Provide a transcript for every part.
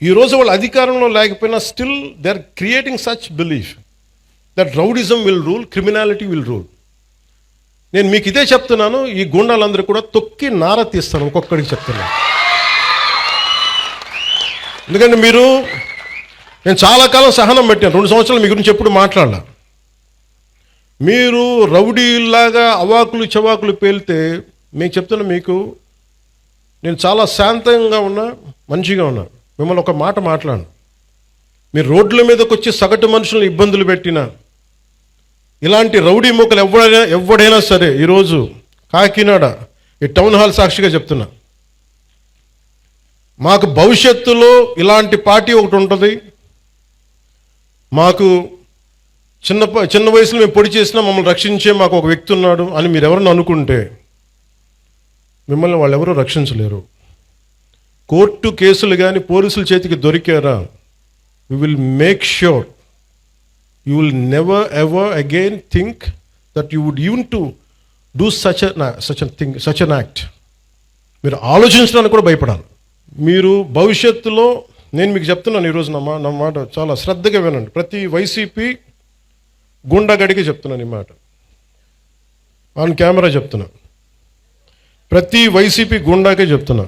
ఈరోజు వాళ్ళు అధికారంలో లేకపోయినా still they are creating such belief that rowdyism will rule, criminality will rule. నేను మీకు ఇదే చెప్తున్నాను, ఈ గూండాలందరూ కూడా తొక్కి నార తీస్తాను, ఒక్కొక్కడికి చెప్తున్నాను. ఎందుకంటే నేను చాలా కాలం సహనం పెట్టాను, 2 సంవత్సరాలు మీ గురించి ఎప్పుడు మాట్లాడాల. మీరు రౌడీలాగా అవాకులు చవాకులు పేలితే మీకు చెప్తున్నా, మీకు నేను చాలా శాంతంగా ఉన్నా, మంచిగా ఉన్నా. మిమ్మల్ని ఒక మాట మాట్లాడను. మీరు రోడ్ల మీదకి వచ్చి సగటు మనుషులను ఇబ్బందులు పెట్టినా, ఇలాంటి రౌడీ మూకలు ఎవడైనా సరే, ఈరోజు కాకినాడ ఈ టౌన్ హాల్ సాక్షిగా చెప్తున్నా, మాకు భవిష్యత్తులో ఇలాంటి పార్టీ ఒకటి ఉంటుంది. మాకు చిన్న వయసులో మేము పొడి చేసినా మమ్మల్ని రక్షించే మాకు ఒక వ్యక్తి ఉన్నాడు అని మీరు ఎవరన్నా అనుకుంటే, మిమ్మల్ని వాళ్ళు ఎవరూ రక్షించలేరు. కోర్టు కేసులు కానీ పోలీసుల చేతికి దొరికారా, we will make sure you will never ever again think that you would even to do such an act. మీరు ఆలోచించడానికి కూడా భయపడాలి. మీరు భవిష్యత్తులో, నేను మీకు చెప్తున్నాను ఈరోజు, నా మాట చాలా శ్రద్ధగా వినండి. ప్రతి వైసీపీ గుండాగడికి చెప్తున్నాను ఈ మాట, ఆన్ కెమెరా చెప్తున్నా. ప్రతి వైసీపీ గుండాకే చెప్తున్నా,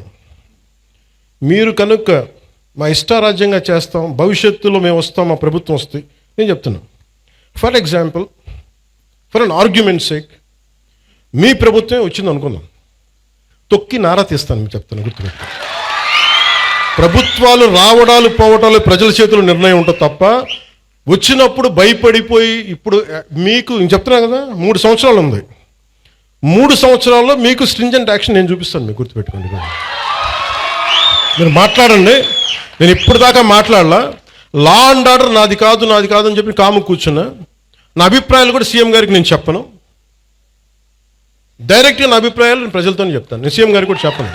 మీరు కనుక మా ఇష్టారాజ్యంగా చేస్తాం, భవిష్యత్తులో మేము వస్తాం, మా ప్రభుత్వం వస్తుంది, నేను చెప్తున్నా. For example, for an argument sake, మీ ప్రభుత్వమే వచ్చింది అనుకుందాం, తొక్కి నారా తీస్తాను మీకు చెప్తాను, గుర్తుపెట్టు. ప్రభుత్వాలు రావడాలు పోవడాలు ప్రజల చేతుల్లో నిర్ణయం ఉంటుంది తప్ప, వచ్చినప్పుడు భయపడిపోయి, ఇప్పుడు మీకు చెప్తున్నా కదా, 3 సంవత్సరాలు ఉంది, 3 సంవత్సరాల్లో మీకు స్ట్రింజెంట్ యాక్షన్ నేను చూపిస్తాను, మీకు గుర్తుపెట్టుకోండి. మీరు మాట్లాడండి, నేను ఇప్పుడు దాకా మాట్లాడలా. లా అండ్ ఆర్డర్ నాది కాదు అని చెప్పి కాము కూర్చున్నా. నా అభిప్రాయాలు కూడా సీఎం గారికి నేను చెప్పను, డైరెక్ట్గా నా అభిప్రాయాలు నేను ప్రజలతోనే చెప్తాను, నేను సీఎం గారికి కూడా చెప్పను.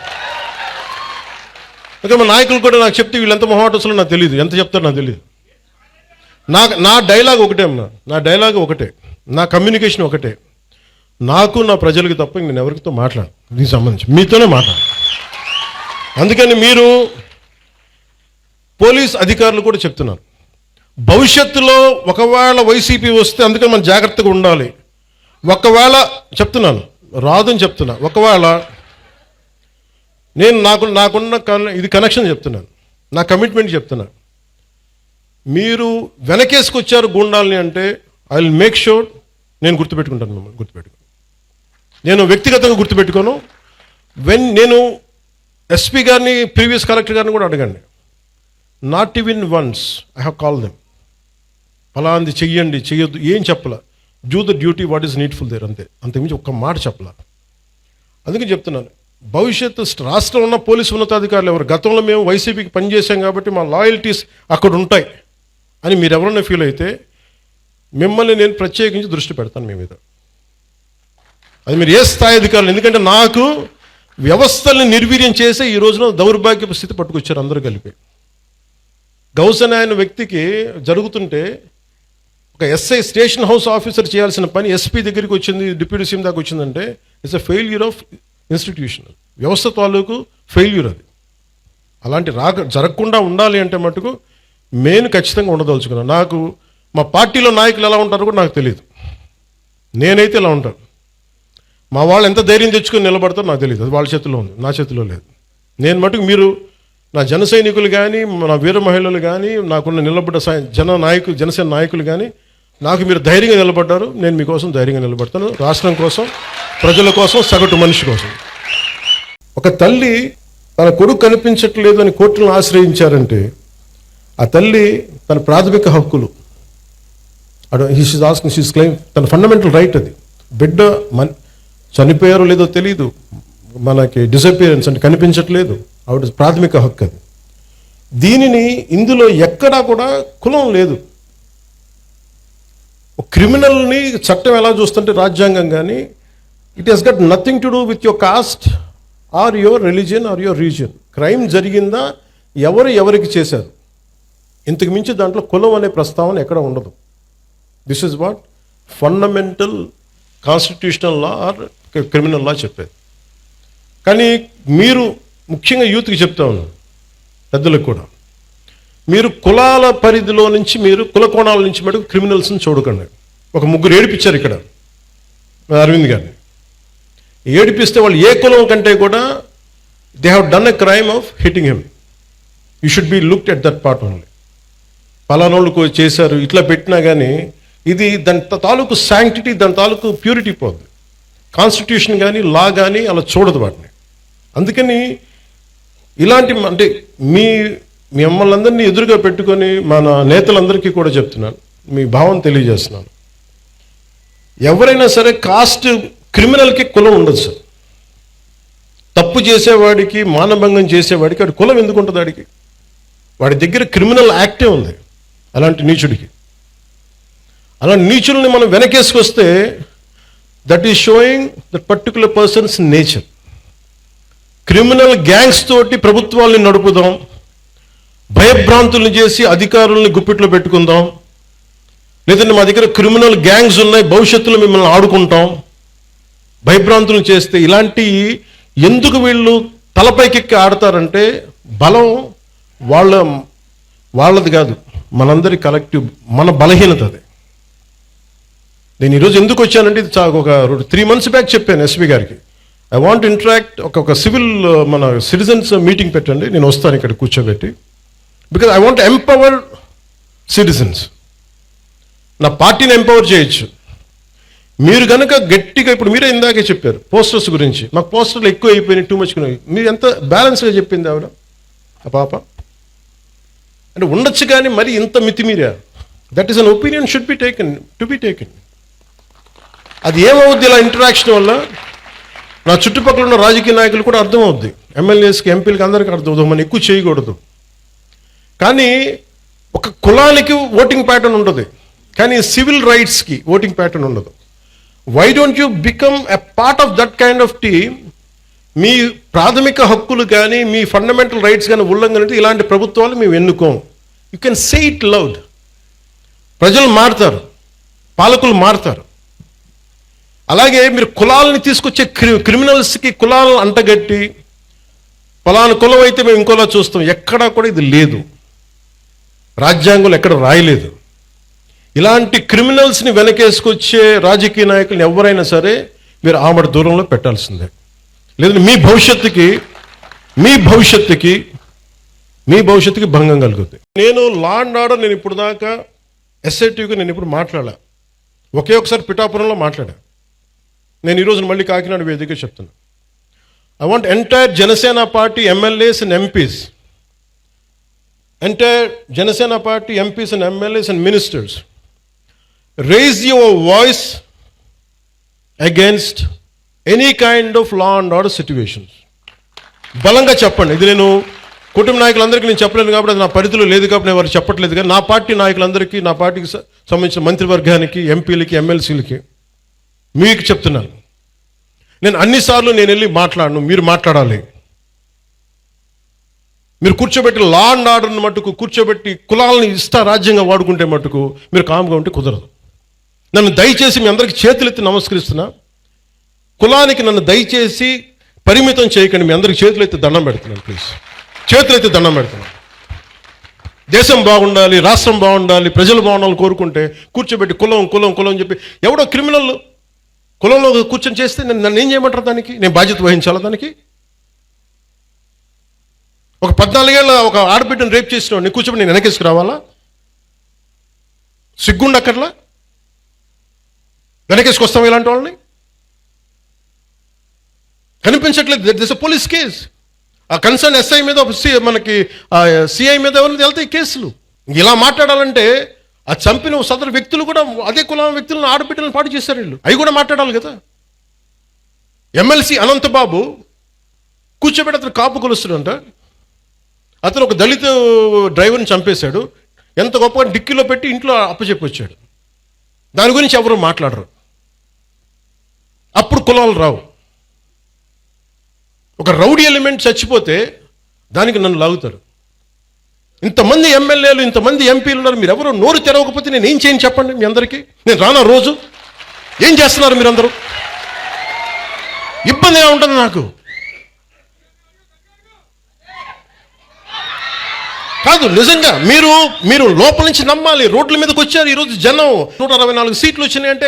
ఓకే, మా నాయకులు కూడా నాకు చెప్తే వీళ్ళు ఎంత మొహాటోసులో నాకు తెలియదు, ఎంత చెప్తారో నాకు తెలియదు. నా డైలాగ్ ఒకటే అమ్మా, నా డైలాగ్ ఒకటే, నా కమ్యూనికేషన్ ఒకటే. నాకు నా ప్రజలకి తప్ప నేను ఎవరితో మాట్లాడు, దీనికి సంబంధించి మీతోనే మాట్లాడు. అందుకని మీరు పోలీస్ అధికారులు కూడా చెప్తున్నారు, భవిష్యత్తులో ఒకవేళ వైసీపీ వస్తే, అందుకని మనం జాగ్రత్తగా ఉండాలి. ఒకవేళ చెప్తున్నాను, రాదని చెప్తున్నా, ఒకవేళ నేను నాకున్న ఇది కనెక్షన్ చెప్తున్నాను, నా కమిట్మెంట్ చెప్తున్నాను. మీరు వెనకేసుకొచ్చారు గూండాల్ని అంటే, ఐ విల్ మేక్ షూర్ నేను గుర్తుపెట్టుకుంటాను, మిమ్మల్ని గుర్తుపెట్టుకో. నేను వ్యక్తిగతంగా గుర్తుపెట్టుకోను. నేను ఎస్పీ గారిని, ప్రీవియస్ కలెక్టర్ గారిని కూడా అడగండి, not even once I have call them. ఫలాంది చెయ్యండి, చెయ్యొద్దు ఏం చెప్పలా, do the duty what is needful there, అంతకుమించి ఒక్క మాట చెప్పలా. అందుకని చెప్తున్నాను, భవిష్యత్తు రాష్ట్రంలో ఉన్న పోలీసు ఉన్నతాధికారులు ఎవరు, గతంలో మేము వైసీపీకి పనిచేసాం కాబట్టి మా లాయల్టీస్ అక్కడ ఉంటాయి అని మీరు ఎవరన్నా ఫీల్ అయితే, మిమ్మల్ని నేను ప్రత్యేకించి దృష్టి పెడతాను మీ మీద. అది మీరు ఏ స్థాయి అధికారులు, ఎందుకంటే నాకు వ్యవస్థల్ని నిర్వీర్యం చేసే ఈ రోజున దౌర్భాగ్యపు స్థితి పట్టుకొచ్చారు అందరూ కలిపి. గౌసన్ ఆయన వ్యక్తికి జరుగుతుంటే, ఒక ఎస్ఐ స్టేషన్ హౌస్ ఆఫీసర్ చేయాల్సిన పని ఎస్పీ దగ్గరికి వచ్చింది, డిప్యూటీ సీఎం దాకా వచ్చిందంటే, it's a failure of institution, వ్యవస్థ తాలూకు ఫెయిల్యూర్ అది. అలాంటి జరగకుండా ఉండాలి అంటే మటుకు నేను ఖచ్చితంగా ఉండదలుచుకున్నాను. నాకు మా పార్టీలో నాయకులు ఎలా ఉంటారో కూడా నాకు తెలియదు, నేనైతే ఇలా ఉంటాను. మా వాళ్ళు ఎంత ధైర్యం తెచ్చుకొని నిలబడతారో నాకు తెలియదు, అది వాళ్ళ చేతిలో ఉంది, నా చేతిలో లేదు. నేను మటుకు, మీరు నా జన సైనికులు కానీ, నా వీర మహిళలు కానీ, నాకున్న నిలబడ్డ జనసేన నాయకులు కానీ, నాకు మీరు ధైర్యంగా నిలబడ్డారు, నేను మీకోసం ధైర్యంగా నిలబడతాను, రాష్ట్రం కోసం, ప్రజల కోసం, సగటు మనిషి కోసం. ఒక తల్లి తన కొడుకు కనిపించట్లేదు అని కోర్టులను ఆశ్రయించారంటే, ఆ తల్లి తన ప్రాథమిక హక్కులు, క్లెయిమ్, తన ఫండమెంటల్ రైట్ అది. బిడ్డ చనిపోయారో లేదో తెలీదు, మనకి డిసపియరెన్స్ అంటే కనిపించట్లేదు, ఆవిడ ప్రాథమిక హక్కు అది. దీనిని ఇందులో ఎక్కడా కూడా కులం లేదు. క్రిమినల్ని చట్టం ఎలా చూస్తుంటే రాజ్యాంగం కానీ, it has got nothing to do with your caste or your religion or your region. Crime జరిగిందా, ఎవరికి చేశారు, ఇంతకు మించి దాంట్లో కులం అనే ప్రస్తావన ఎక్కడ ఉండదు. This is what fundamental constitutional law or criminal law చెప్పేది. కానీ మీరు ముఖ్యంగా యూత్కి చెప్తా ఉన్నాను, పెద్దలకు కూడా, మీరు కులాల పరిధిలో నుంచి మీరు కుల కోణాల నుంచి మటుకు క్రిమినల్స్ని చూడకండి. ఒక ముగ్గురు ఏడిపించారు ఇక్కడ అరవింద్ గారిని. ఏడిపిస్తే వాళ్ళు ఏ కులం కంటే కూడా they have done a crime of hitting him. You should be looked at that part only. పలానోళ్ళు చేశారు ఇట్లా పెట్టినా కానీ ఇది దాని తాలూకు శాంక్టిటీ, దాని తాలూకు ప్యూరిటీ పోద్ది. కాన్స్టిట్యూషన్ కానీ లా కానీ అలా చూడదు వాటిని. అందుకని ఇలాంటి అంటే మిమ్మల్ని అందరినీ ఎదురుగా పెట్టుకొని మన నేతలందరికీ కూడా చెప్తున్నాను, మీ భావం తెలియజేస్తున్నాను. ఎవరైనా సరే కాస్ట్ క్రిమినల్కి కులం ఉండదు సార్. తప్పు చేసేవాడికి, మానభంగం చేసేవాడికి వాడి కులం ఎందుకు ఉంటుంది? వాడి దగ్గర క్రిమినల్ యాక్టే ఉంది. అలాంటి నీచుడికి, అలాంటి నీచుల్ని మనం వెనకేసుకొస్తే that is showing that particular person's nature. Criminal gangs తోటి ప్రభుత్వాల్ని నడుపుదాం, భయభ్రాంతుల్ని చేసి అధికారుల్ని గుప్పిట్లో పెట్టుకుందాం, లేదంటే మా దగ్గర క్రిమినల్ గ్యాంగ్స్ ఉన్నాయి భవిష్యత్తులో మిమ్మల్ని ఆడుకుంటాం, భయభ్రాంతులను చేస్తే ఇలాంటి ఎందుకు వీళ్ళు తలపైకెక్కి ఆడతారంటే బలం వాళ్ళది కాదు, మనందరి కలెక్టివ్, మన బలహీనత అది. నేను ఈరోజు ఎందుకు వచ్చానంటే ఇది ఒక 3 months బ్యాక్ చెప్పాను ఎస్పీ గారికి, ఐ వాంట్ ఇంటరాక్ట్, ఒక సివిల్ మన సిటిజన్స్ మీటింగ్ పెట్టండి, నేను వస్తాను ఇక్కడ కూర్చోబెట్టి, because I want empower citizens. నా పార్టీని ఎంపవర్ చేయొచ్చు. మీరు కనుక గట్టిగా, ఇప్పుడు మీరే ఇందాకే చెప్పారు పోస్టర్స్ గురించి, మాకు పోస్టర్లు ఎక్కువ అయిపోయినాయి, టూ మచ్. మీరు ఎంత బ్యాలెన్స్గా చెప్పింది ఆవిడ, ఆ పాప. అంటే ఉండొచ్చు కానీ మరి ఇంత మితిమీరా, that is an opinion should be taken, to be taken. అది ఏమవుద్ది ఇలా ఇంటరాక్షన్ వల్ల? నా చుట్టుపక్కల ఉన్న రాజకీయ నాయకులు కూడా అర్థమవుద్ది, ఎమ్మెల్యేస్కి, ఎంపీలకి, అందరికీ అర్థమవుతుంది, మనం ఎక్కువ చేయకూడదు. కానీ ఒక కులానికి ఓటింగ్ ప్యాటర్న్ ఉంటుంది, కానీ సివిల్ రైట్స్కి ఓటింగ్ ప్యాటర్న్ ఉండదు. Why don't you become a part of that kind of team? మీ ప్రాథమిక హక్కులు కానీ మీ ఫండమెంటల్ రైట్స్ కానీ ఉల్లంఘన ఇలాంటి ప్రభుత్వాలు మేము ఎన్నుకోం. You can say it loud. ప్రజలు మారుతారు, పాలకులు మారుతారు. అలాగే మీరు కులాలని తీసుకొచ్చే క్రిమినల్స్కి కులాలను అంటగట్టి పలానా కులం అయితే మేము ఇంకోలా చూస్తాం, ఎక్కడా కూడా ఇది లేదు, రాజ్యాంగంలో ఎక్కడ రాయలేదు. ఇలాంటి క్రిమినల్స్ని వెనకేసుకొచ్చే రాజకీయ నాయకులను ఎవరైనా సరే మీరు ఆమడ దూరంలో పెట్టాల్సిందే, లేదంటే మీ భవిష్యత్తుకి భంగం కలుగుతుంది. నేను లా అండ్ ఆర్డర్, నేను ఇప్పుడు దాకా ఎస్ఐటీకి నేను ఇప్పుడు మాట్లాడా, ఒకే ఒకసారి పిఠాపురంలో మాట్లాడా. నేను ఈరోజు మళ్ళీ కాకినాడ వేదికగా చెప్తున్నా. I want entire Janasena party MLAs and MPs, entire Janasena party MPs and MLAs and ministers, raise your voice against any kind of law and order situations. బలంగా చెప్పండి. ఇది నేను కుటుంబ నాయకులందరికీ నేను చెప్పలేను కాబట్టి, అది నా పరిధిలో లేదు కాబట్టి నేను వారు చెప్పట్లేదు. కానీ నా పార్టీ నాయకులందరికీ, నా పార్టీకి సంబంధించిన మంత్రివర్గానికి, ఎంపీలకి, ఎమ్మెల్సీలకి మీకు చెప్తున్నాను, నేను అన్నిసార్లు నేను వెళ్ళి మాట్లాడను, మీరు మాట్లాడాలి. మీరు కూర్చోబెట్టి లా అండ్ ఆర్డర్ని మట్టుకు కూర్చోబెట్టి కులాలని రాజ్యంగా వాడుకుంటే మట్టుకు మీరు కామ్గా ఉంటే కుదరదు. నన్ను దయచేసి మీ అందరికీ చేతులెత్తి నమస్కరిస్తున్నా, కులానికి నన్ను దయచేసి పరిమితం చేయకండి. మీ అందరికి చేతులెత్తి దండం పెడుతున్నాను, ప్లీజ్ చేతులెత్తి దండం పెడుతున్నాను. దేశం బాగుండాలి, రాష్ట్రం బాగుండాలి, ప్రజలు బాగుండాలని కోరుకుంటే కూర్చోబెట్టి కులం అని చెప్పి ఎవడో క్రిమినల్ కులంలో కూర్చొని చేస్తే నన్ను ఏం చేయమంటారు? దానికి నేను బాధ్యత వహించాలా? దానికి ఒక 14 ఏళ్ళ ఒక ఆడబిడ్డను రేప్ చేసిన వాడిని కూర్చోబెట్టి నేను వెనకేసుకు రావాలా? సిగ్గుండక్కర్లా? వెనకేసుకొస్తాం ఇలాంటి వాళ్ళని? కనిపించట్లేదు. This police case. ఆ కన్సర్న్ ఎస్ఐ మీద, మనకి సిఐ మీద ఎవరైనా వెళ్తాయి కేసులు. ఇలా మాట్లాడాలంటే ఆ చంపిన సదరు వ్యక్తులు కూడా అదే కులం వ్యక్తులను, ఆడబిడ్డలను పాటు చేశారు వీళ్ళు. అవి కూడా మాట్లాడాలి కదా. ఎమ్మెల్సీ అనంతబాబు కూర్చోబెట్టి అతను కాపు కొలుస్తాడంట. అతను ఒక దళిత డ్రైవర్ని చంపేశాడు, ఎంత గొప్పగా డిక్కీలో పెట్టి ఇంట్లో అప్పచెప్పి వచ్చాడు. దాని గురించి ఎవరు మాట్లాడరు. అప్పుడు కులాలు రావు. ఒక రౌడీ ఎలిమెంట్ చచ్చిపోతే దానికి నన్ను లాగుతారు. ఇంతమంది ఎమ్మెల్యేలు, ఇంతమంది ఎంపీలు ఉన్నారు, మీరు ఎవరు నోరు తెరవకపోతే నేను ఏం చేయని చెప్పండి మీ అందరికీ? నేను రానా రోజు? ఏం చేస్తున్నారు మీరందరూ? ఇబ్బందిగా ఉంటుంది నాకు. కాదు, నిజంగా మీరు లోపల నుంచి నమ్మాలి. రోడ్ల మీదకి వచ్చారు ఈరోజు జనం. 164 సీట్లు వచ్చినాయంటే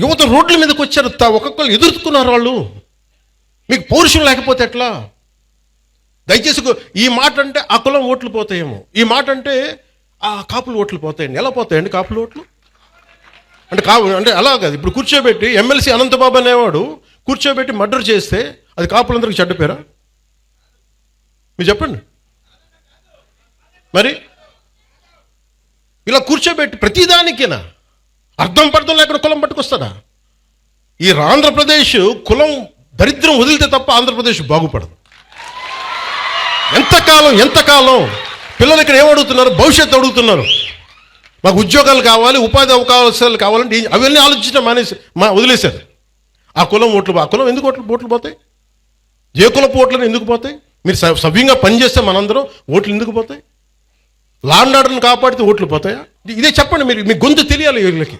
యువత రోడ్ల మీదకి వచ్చారు. ఒక్కొక్కరు ఎదుర్కొన్నారు వాళ్ళు. మీకు పౌరుషం లేకపోతే ఎట్లా? దయచేసి ఈ మాట అంటే ఆ కులం ఓట్లు పోతాయేమో, ఈ మాట అంటే ఆ కాపులు ఓట్లు పోతాయండి. ఎలా పోతాయండి కాపులు ఓట్లు? అంటే అలా కాదు. ఇప్పుడు కూర్చోబెట్టి ఎమ్మెల్సీ అనంతబాబు అనేవాడు కూర్చోబెట్టి మర్డర్ చేస్తే అది కాపులందరికీ చెడ్డ పేరా? మీరు చెప్పండి. మరి ఇలా కూర్చోబెట్టి ప్రతిదానికేనా అర్థం పర్థం లేకుండా కులం పట్టుకొస్తాడా? ఈ ఆంధ్రప్రదేశ్ కులం దరిద్రం వదిలితే తప్ప ఆంధ్రప్రదేశ్ బాగుపడదు. ఎంతకాలం పిల్లలు ఇక్కడ ఏమడుగుతున్నారు? భవిష్యత్తు అడుగుతున్నారు. మాకు ఉద్యోగాలు కావాలి, ఉపాధి అవకాశాలు కావాలంటే అవన్నీ ఆలోచించడం వదిలేశారు. ఆ కులం ఎందుకు ఓట్లు పోతాయి? ఏ కులపు ఓట్లను ఎందుకు పోతాయి? మీరు సవ్యంగా పనిచేస్తే మనందరం ఓట్లు ఎందుకు పోతాయి? లా అండ్ ఆర్డర్ని కాపాడితే ఓట్లు పోతాయా? ఇదే చెప్పండి. మీరు మీ గొంతు తెలియాలి వీళ్ళకి.